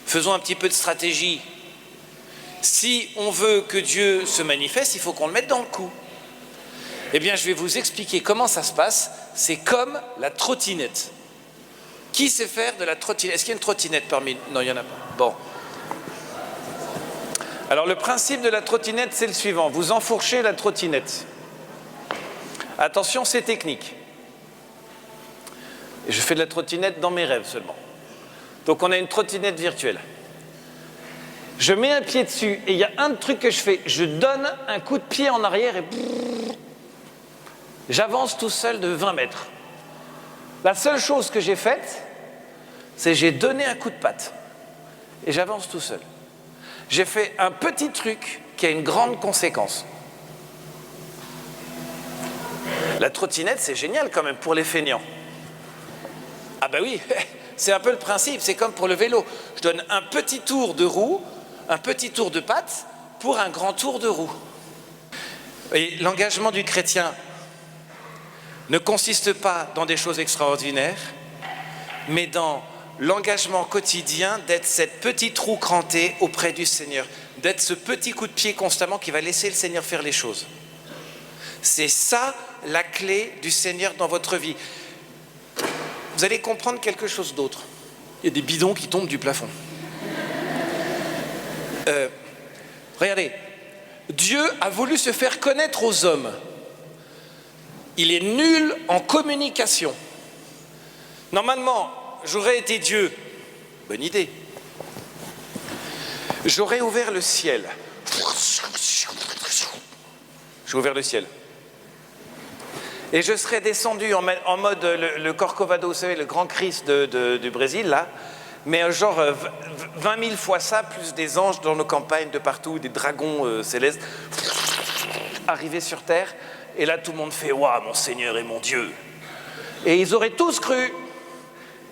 Faisons un petit peu de stratégie. Si on veut que Dieu se manifeste, il faut qu'on le mette dans le coup. Eh bien, je vais vous expliquer comment ça se passe. C'est comme la trottinette. Qui sait faire de la trottinette? Est-ce qu'il y a une trottinette parmi nous? Non, il n'y en a pas. Bon. Alors, le principe de la trottinette, c'est le suivant. Vous enfourchez la trottinette. Attention, c'est technique. Et je fais de la trottinette dans mes rêves seulement. Donc, on a une trottinette virtuelle. Je mets un pied dessus et il y a un truc que je fais. Je donne un coup de pied en arrière et j'avance tout seul de 20 mètres. La seule chose que j'ai faite, c'est j'ai donné un coup de patte et j'avance tout seul. J'ai fait un petit truc qui a une grande conséquence. La trottinette, c'est génial quand même pour les feignants. Ah ben oui, c'est un peu le principe, c'est comme pour le vélo. Je donne un petit tour de roue, un petit tour de patte pour un grand tour de roue. Et l'engagement du chrétien ne consiste pas dans des choses extraordinaires, mais dans l'engagement quotidien d'être cette petite roue crantée auprès du Seigneur, d'être ce petit coup de pied constamment qui va laisser le Seigneur faire les choses. C'est ça la clé du Seigneur dans votre vie. Vous allez comprendre quelque chose d'autre. Il y a des bidons qui tombent du plafond. Regardez, Dieu a voulu se faire connaître aux hommes. Il est nul en communication. Normalement, j'aurais été Dieu. Bonne idée. J'aurais ouvert le ciel. J'ai ouvert le ciel. Et je serais descendu en mode le Corcovado, vous savez, le grand Christ du Brésil, là. Mais genre 20 000 fois ça, plus des anges dans nos campagnes de partout, des dragons célestes, arrivés sur terre. Et là, tout le monde fait « Waouh, mon Seigneur et mon Dieu !» Et ils auraient tous cru.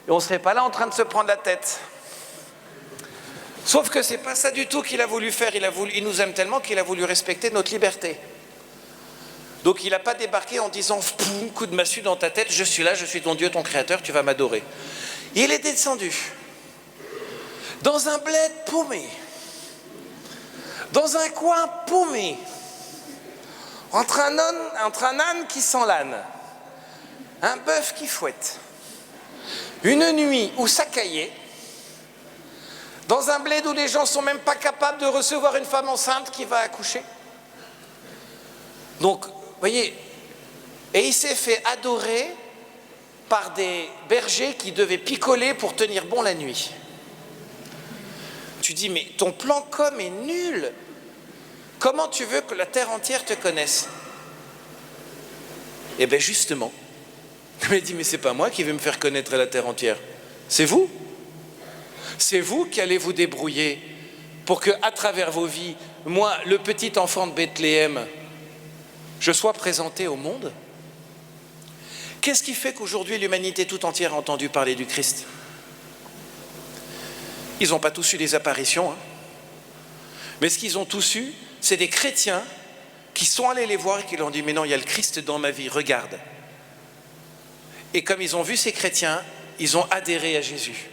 Et on ne serait pas là en train de se prendre la tête. Sauf que ce n'est pas ça du tout qu'il a voulu faire. Il nous aime tellement qu'il a voulu respecter notre liberté. Donc il n'a pas débarqué en disant « Poum, coup de massue dans ta tête, je suis là, je suis ton Dieu, ton Créateur, tu vas m'adorer. » Il est descendu dans un bled paumé, dans un coin paumé, entre un âne qui sent l'âne, un bœuf qui fouette, une nuit où ça caillait, dans un bled où les gens ne sont même pas capables de recevoir une femme enceinte qui va accoucher. Donc, vous voyez, et il s'est fait adorer par des bergers qui devaient picoler pour tenir bon la nuit. Tu dis, mais ton plan com est nul. Comment tu veux que la terre entière te connaisse? Eh bien justement, il m'a dit, mais c'est pas moi qui vais me faire connaître la terre entière. C'est vous. C'est vous qui allez vous débrouiller pour que, à travers vos vies, moi, le petit enfant de Bethléem, je sois présenté au monde. Qu'est-ce qui fait qu'aujourd'hui l'humanité tout entière a entendu parler du Christ? Ils n'ont pas tous eu des apparitions, hein. Mais ce qu'ils ont tous eu, c'est des chrétiens qui sont allés les voir et qui leur ont dit « Mais non, il y a le Christ dans ma vie, regarde ». Et comme ils ont vu ces chrétiens, ils ont adhéré à Jésus.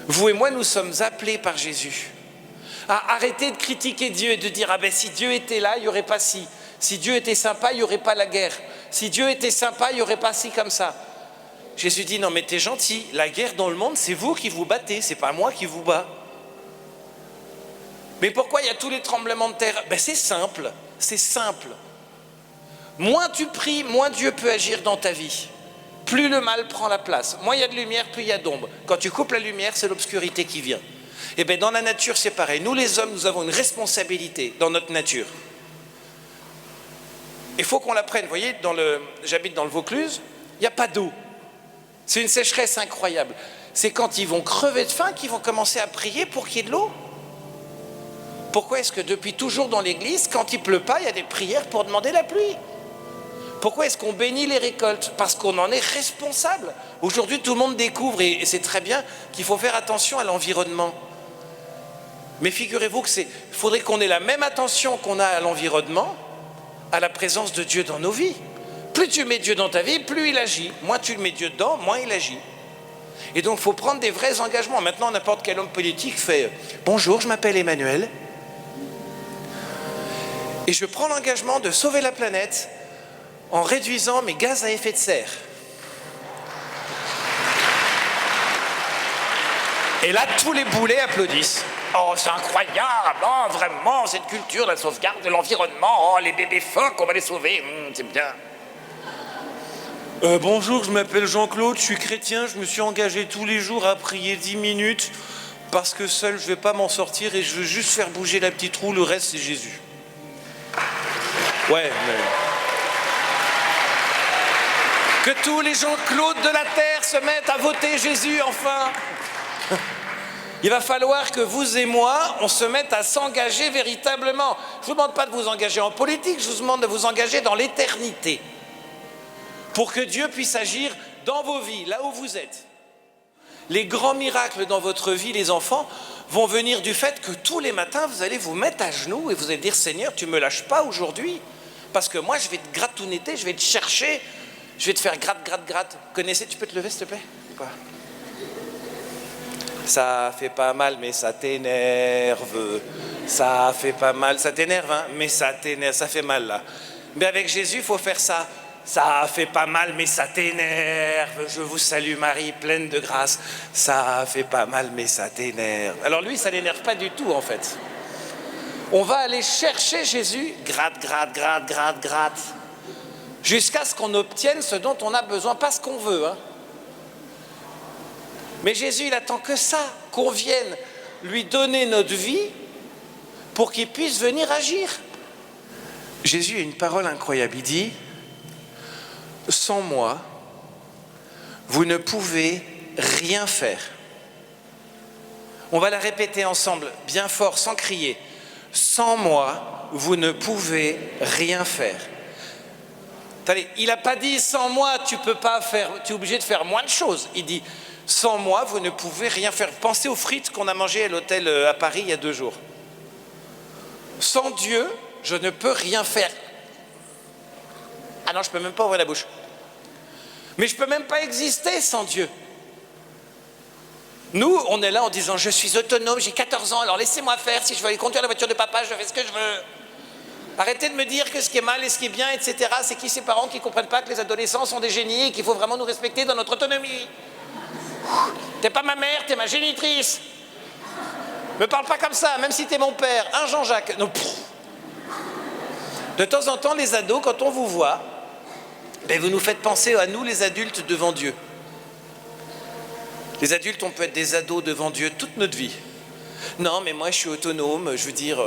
Vous et moi, nous sommes appelés par Jésus à arrêter de critiquer Dieu et de dire « Ah ben si Dieu était là, il n'y aurait pas ci. Si Dieu était sympa, il n'y aurait pas la guerre. Si Dieu était sympa, il n'y aurait pas ci comme ça. » Jésus dit « Non mais t'es gentil, la guerre dans le monde, c'est vous qui vous battez, c'est pas moi qui vous bats. » Mais pourquoi il y a tous les tremblements de terre? Ben c'est simple, c'est simple. Moins tu pries, moins Dieu peut agir dans ta vie. Plus le mal prend la place. Moins il y a de lumière, plus il y a d'ombre. Quand tu coupes la lumière, c'est l'obscurité qui vient. Et bien dans la nature, c'est pareil. Nous les hommes, nous avons une responsabilité dans notre nature. Il faut qu'on la prenne. Vous voyez, j'habite dans le Vaucluse, il n'y a pas d'eau. C'est une sécheresse incroyable. C'est quand ils vont crever de faim qu'ils vont commencer à prier pour qu'il y ait de l'eau. Pourquoi est-ce que depuis toujours dans l'église, quand il ne pleut pas, il y a des prières pour demander la pluie? Pourquoi est-ce qu'on bénit les récoltes? Parce qu'on en est responsable. Aujourd'hui, tout le monde découvre, et c'est très bien, qu'il faut faire attention à l'environnement. Mais figurez-vous qu'il faudrait qu'on ait la même attention qu'on a à l'environnement, à la présence de Dieu dans nos vies. Plus tu mets Dieu dans ta vie, plus il agit. Moins tu mets Dieu dedans, moins il agit. Et donc, il faut prendre des vrais engagements. Maintenant, n'importe quel homme politique fait « Bonjour, je m'appelle Emmanuel. Et je prends l'engagement de sauver la planète en réduisant mes gaz à effet de serre. » Et là, tous les boulets applaudissent. « Oh, c'est incroyable, oh, vraiment, cette culture, la sauvegarde de l'environnement, oh, les bébés phoques, on va les sauver, c'est bien. » Bonjour, je m'appelle Jean-Claude, je suis chrétien, je me suis engagé tous les jours à prier 10 minutes parce que seul je ne vais pas m'en sortir et je veux juste faire bouger la petite roue, le reste c'est Jésus. Ouais, mais... Que tous les Jean-Claude de la terre se mettent à voter Jésus, enfin. Il va falloir que vous et moi, on se mette à s'engager véritablement. Je ne vous demande pas de vous engager en politique, je vous demande de vous engager dans l'éternité. Pour que Dieu puisse agir dans vos vies, là où vous êtes. Les grands miracles dans votre vie, les enfants, vont venir du fait que tous les matins, vous allez vous mettre à genoux et vous allez dire « Seigneur, tu ne me lâches pas aujourd'hui, parce que moi, je vais te gratounetter, je vais te chercher, je vais te faire gratte, gratte, gratte. » Connaissez, tu peux te lever, s'il te plaît? Quoi? Ça fait pas mal, mais ça t'énerve. Ça fait pas mal, ça t'énerve, hein? Mais ça t'énerve, ça fait mal, là. Mais avec Jésus, il faut faire ça. Ça fait pas mal, mais ça t'énerve. Je vous salue Marie, pleine de grâce. Ça fait pas mal, mais ça t'énerve. Alors lui, ça l'énerve pas du tout, en fait. On va aller chercher Jésus, gratte, gratte, gratte, gratte, gratte, jusqu'à ce qu'on obtienne ce dont on a besoin, pas ce qu'on veut. Hein. Mais Jésus, il attend que ça, qu'on vienne lui donner notre vie pour qu'il puisse venir agir. Jésus a une parole incroyable, il dit... Sans moi, vous ne pouvez rien faire. On va la répéter ensemble, bien fort, sans crier. Sans moi, vous ne pouvez rien faire. Attendez, il n'a pas dit sans moi, tu peux pas faire, tu es obligé de faire moins de choses. Il dit sans moi, vous ne pouvez rien faire. Pensez aux frites qu'on a mangées à l'hôtel à Paris il y a 2 jours. Sans Dieu, je ne peux rien faire. Ah non, je ne peux même pas ouvrir la bouche. Mais je ne peux même pas exister sans Dieu. Nous, on est là en disant, je suis autonome, j'ai 14 ans, alors laissez-moi faire, si je veux aller conduire la voiture de papa, je fais ce que je veux. Arrêtez de me dire que ce qui est mal et ce qui est bien, etc. C'est qui ces parents qui ne comprennent pas que les adolescents sont des génies et qu'il faut vraiment nous respecter dans notre autonomie. T'es pas ma mère, t'es ma génitrice. Me parle pas comme ça, même si t'es mon père. Hein, Jean-Jacques? Non. De temps en temps, les ados, quand on vous voit, ben vous nous faites penser à nous, les adultes, devant Dieu. Les adultes, on peut être des ados devant Dieu toute notre vie. Non, mais moi, je suis autonome. Je veux dire,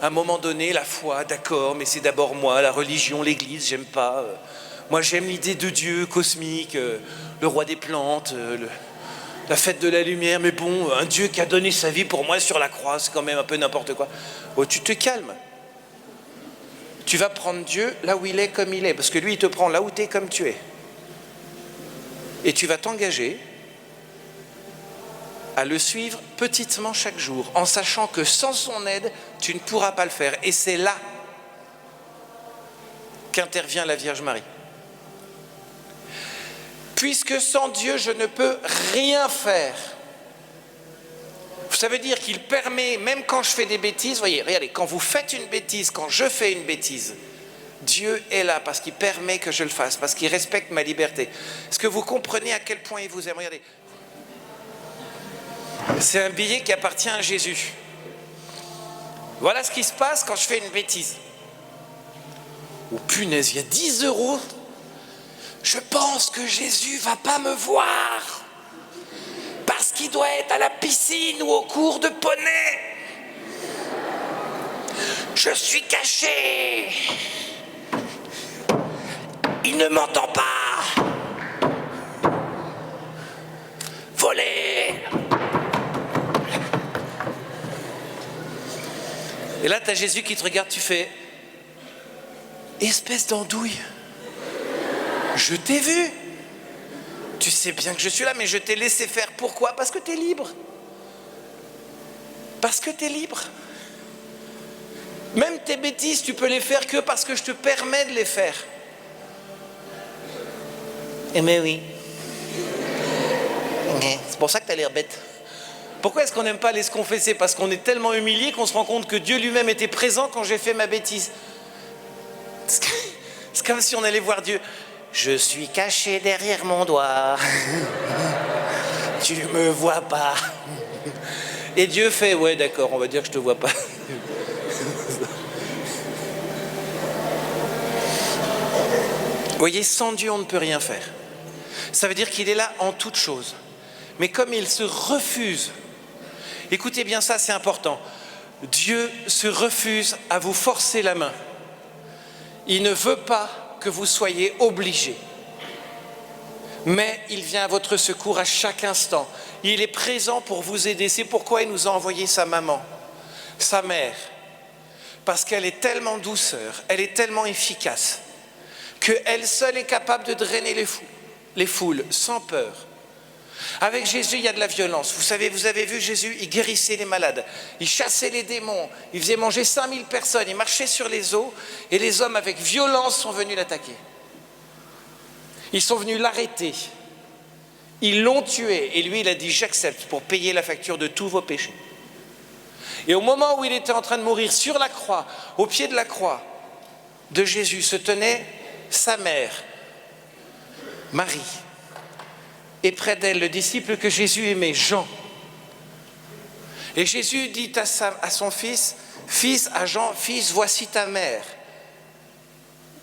à un moment donné, la foi, d'accord, mais c'est d'abord moi, la religion, l'église, j'aime pas. Moi, j'aime l'idée de Dieu cosmique, le roi des plantes, la fête de la lumière. Mais bon, un Dieu qui a donné sa vie pour moi sur la croix, c'est quand même un peu n'importe quoi. Oh, tu te calmes. Tu vas prendre Dieu là où il est, comme il est, parce que lui, il te prend là où tu es, comme tu es. Et tu vas t'engager à le suivre petitement chaque jour, en sachant que sans son aide, tu ne pourras pas le faire. Et c'est là qu'intervient la Vierge Marie. Puisque sans Dieu, je ne peux rien faire. Ça veut dire qu'il permet, même quand je fais des bêtises, voyez, regardez, quand vous faites une bêtise, quand je fais une bêtise, Dieu est là parce qu'il permet que je le fasse, parce qu'il respecte ma liberté. Est-ce que vous comprenez à quel point il vous aime? Regardez. C'est un billet qui appartient à Jésus. Voilà ce qui se passe quand je fais une bêtise. Oh punaise, il y a 10 €. Je pense que Jésus va pas me voir parce qu'il doit être à la piscine ou au cours de poney. Je suis caché. Il ne m'entend pas. Voler. Et là, tu as Jésus qui te regarde, tu fais « Espèce d'andouille, je t'ai vu. Tu sais bien que je suis là, mais je t'ai laissé faire. Pourquoi? Parce que tu es libre. Parce que tu es libre. Même tes bêtises, tu peux les faire que parce que je te permets de les faire. » Eh bien oui. C'est pour ça que tu as l'air bête. Pourquoi est-ce qu'on n'aime pas aller se confesser? Parce qu'on est tellement humilié qu'on se rend compte que Dieu lui-même était présent quand j'ai fait ma bêtise. C'est comme si on allait voir Dieu. Je suis caché derrière mon doigt. Tu me vois pas. Et Dieu fait, ouais d'accord, on va dire que je te vois pas. Vous voyez, sans Dieu, on ne peut rien faire. Ça veut dire qu'il est là en toutes choses. Mais comme il se refuse, écoutez bien ça, c'est important. Dieu se refuse à vous forcer la main. Il ne veut pas que vous soyez obligés. Mais il vient à votre secours à chaque instant. Il est présent pour vous aider. C'est pourquoi il nous a envoyé sa maman, sa mère. Parce qu'elle est tellement douceur, elle est tellement efficace, qu'elle seule est capable de drainer les foules sans peur. Avec Jésus, il y a de la violence. Vous savez, vous avez vu Jésus, il guérissait les malades, il chassait les démons, il faisait manger 5000 personnes, il marchait sur les eaux, et les hommes avec violence sont venus l'attaquer. Ils sont venus l'arrêter. Ils l'ont tué, et lui, il a dit « J'accepte pour payer la facture de tous vos péchés ». Et au moment où il était en train de mourir sur la croix, au pied de la croix de Jésus, se tenait sa mère, Marie, et près d'elle, le disciple que Jésus aimait, Jean. Et Jésus dit à son fils, fils, à Jean, fils, voici ta mère.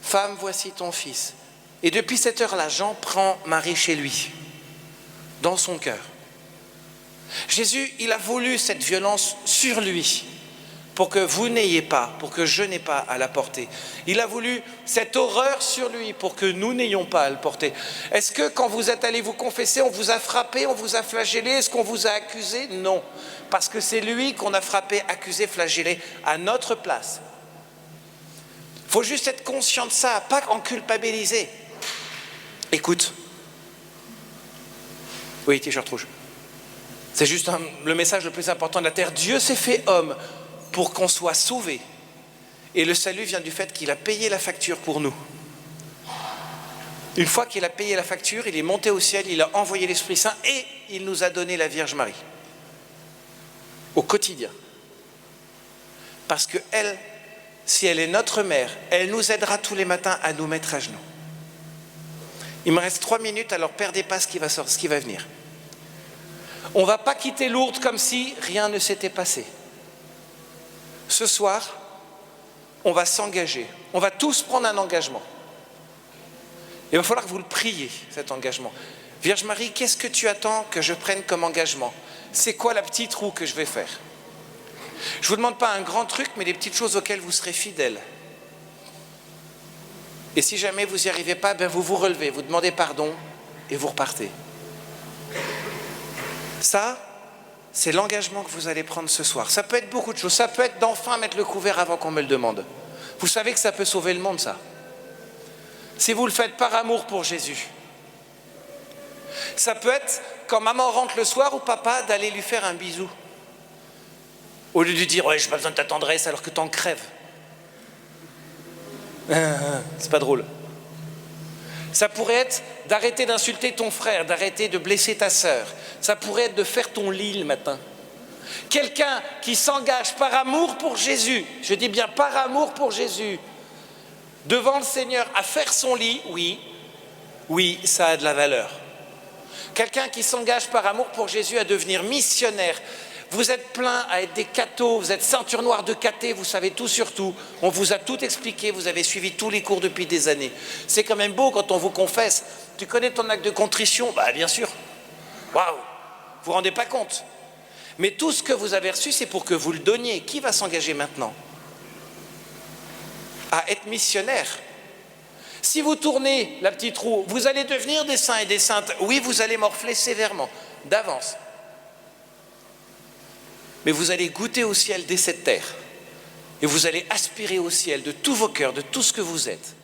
Femme, voici ton fils. Et depuis cette heure-là, Jean prend Marie chez lui, dans son cœur. Jésus, il a voulu cette violence sur lui, pour que vous n'ayez pas, pour que je n'ai pas à la porter. Il a voulu cette horreur sur lui, pour que nous n'ayons pas à le porter. Est-ce que quand vous êtes allé vous confesser, on vous a frappé, on vous a flagellé? Est-ce qu'on vous a accusé? Non, parce que c'est lui qu'on a frappé, accusé, flagellé à notre place. Il faut juste être conscient de ça, pas en culpabiliser. Écoute. Oui, t-shirt rouge. C'est juste le message le plus important de la terre. Dieu s'est fait homme pour qu'on soit sauvé. Et le salut vient du fait qu'il a payé la facture pour nous. Une fois qu'il a payé la facture, il est monté au ciel, il a envoyé l'Esprit Saint et il nous a donné la Vierge Marie. Au quotidien. Parce que elle, si elle est notre mère, elle nous aidera tous les matins à nous mettre à genoux. Il me reste 3 minutes, alors perdez pas ce qui va venir. On ne va pas quitter Lourdes comme si rien ne s'était passé. Ce soir, on va s'engager. On va tous prendre un engagement. Il va falloir que vous le priez, cet engagement. Vierge Marie, qu'est-ce que tu attends que je prenne comme engagement? C'est quoi la petite roue que je vais faire? Je ne vous demande pas un grand truc, mais des petites choses auxquelles vous serez fidèles. Et si jamais vous n'y arrivez pas, ben vous vous relevez, vous demandez pardon et vous repartez. Ça, c'est l'engagement que vous allez prendre ce soir. Ça peut être beaucoup de choses. Ça peut être d'enfin mettre le couvert avant qu'on me le demande. Vous savez que ça peut sauver le monde, ça. Si vous le faites par amour pour Jésus. Ça peut être, quand maman rentre le soir ou papa, d'aller lui faire un bisou. Au lieu de lui dire « Ouais, j'ai pas besoin de ta tendresse alors que t'en crèves. » C'est pas drôle. Ça pourrait être d'arrêter d'insulter ton frère, d'arrêter de blesser ta sœur. Ça pourrait être de faire ton lit le matin. Quelqu'un qui s'engage par amour pour Jésus, je dis bien par amour pour Jésus, devant le Seigneur à faire son lit, oui, ça a de la valeur. Quelqu'un qui s'engage par amour pour Jésus à devenir missionnaire. Vous êtes plein à être des cathos, vous êtes ceinture noire de cathés, vous savez tout sur tout. On vous a tout expliqué, vous avez suivi tous les cours depuis des années. C'est quand même beau quand on vous confesse. Tu connais ton acte de contrition? Bah bien sûr. Waouh! Vous vous rendez pas compte? Mais tout ce que vous avez reçu, c'est pour que vous le donniez. Qui va s'engager maintenant à être missionnaire? Si vous tournez la petite roue, vous allez devenir des saints et des saintes. Oui, vous allez morfler sévèrement, d'avance. Mais vous allez goûter au ciel dès cette terre. Et vous allez aspirer au ciel de tous vos cœurs, de tout ce que vous êtes.